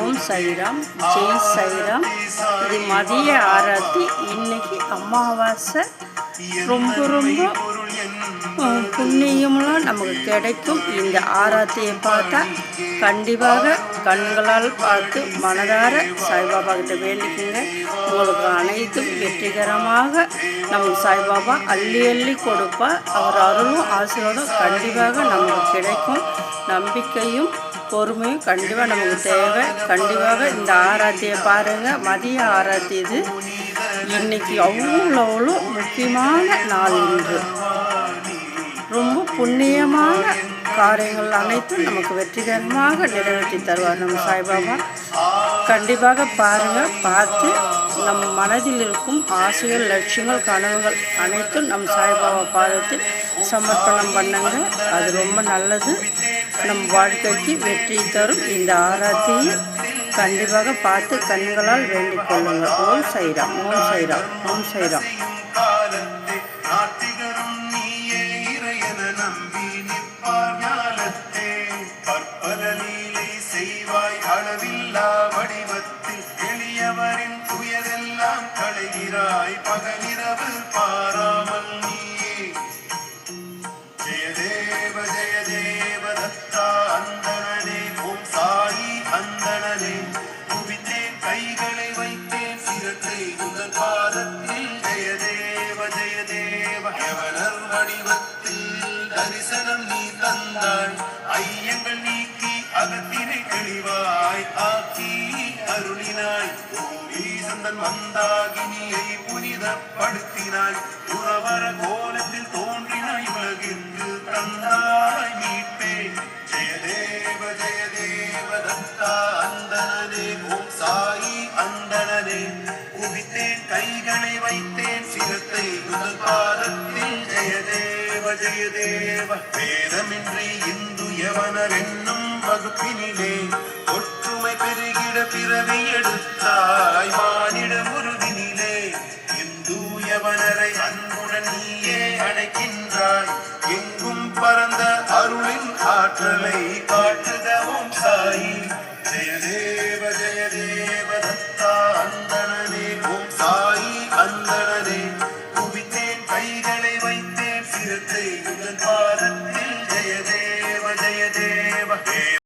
ஓம் சாய்ராம், ஜெய் சாய்ராம். இது மதிய ஆராத்தி. இன்னைக்கு அமாவாசை. ரொம்ப ரொம்ப புண்ணியம்லாம் நமக்கு கிடைக்கும். இந்த ஆராத்தியை பார்த்தா கண்டிப்பாக கண்களால் பார்த்து மனதார சாய்பாபா கிட்ட வேண்டிக்குங்க. உங்களுக்கு அனைத்தும் வெற்றிகரமாக நமக்கு சாய்பாபா அள்ளி அள்ளி கொடுப்பார். அவர் அருளும் ஆசீர்வாதம் கண்டிப்பாக நமக்கு கிடைக்கும். நம்பிக்கையும் பொறுமையும் கண்டிப்பாக நமக்கு தேவை. கண்டிப்பாக இந்த ஆராத்தியை பாருங்கள். மதிய ஆராத்தி இது. இன்னைக்கு அவ்வளோ முக்கியமான நாள். இன்று ரொம்ப புண்ணியமான காரியங்கள் அனைத்தும் நமக்கு வெற்றிகரமாக நிறைவேற்றி தருவார் நம்ம சாய்பாபா. கண்டிப்பாக பாருங்கள். பார்த்து நம் மனதில் இருக்கும் ஆசைகள், லட்சியங்கள், கனவுகள் அனைத்தும் நம் சாய்பாபா பாதத்தில் சமர்ப்பணம் பண்ணுங்க. அது ரொம்ப நல்லது. நம் வாழ்க்கைக்கு வெற்றி தரும் இந்த ஆராத்தியை கண்டிப்பாக பார்த்து கண்களால் வேண்டிக் கொள்ளுங்கள். ஓம் சாய்ராம், ஓம் சாய்ராம், ஓம் சாய்ராம். எளியவரின் துயரெல்லாம் களைகிறாய், பகலிரவு பாராமல் நீயே. ஜெய தேவ ஜெய தேவ தத்தா அந்தணனே, ஓம் சாயி அந்தணனே. குவித்தேன் கைகளை வைத்தேன் சிரத்தை உங்கள் பாதத்தில். ஜெய தேவ ஜெய தேவ. எவனர் வடிவத்தில் தரிசனம் நீ தந்தாய், ஐயங்கள் நீக்கி அகத்தினை தெளிவாய் ஆக்கி அருளினாய். சந்தன் மந்தாகினியை புனிதப்படுத்தினாய். உறவர கோலத்தில் தோன்றினாய், உலகிற்கு தந்தாய் மீட்பே. ஜெயதேவ ஜெயதேவ தத்தா அந்தணனே, ஓம் சாயி அந்தணனே. குவித்தேன் கைகளை வைத்தேன் சிரத்தை முதல் பாதத்தில். ஜெயதேவ ஜெயதேவ. வேதமின்றி இந்து யவனர் என்னும் வகுப்பினிலே ஒற்றுமை பெருகிட பிறவி எடுத்தாய் மானிட உருவினிலே. இந்து யவனரை அன்புடன் நீயே அணைக்கின்றாய். எங்கும் பரந்த அருளின் ஆற்றலை காட்டு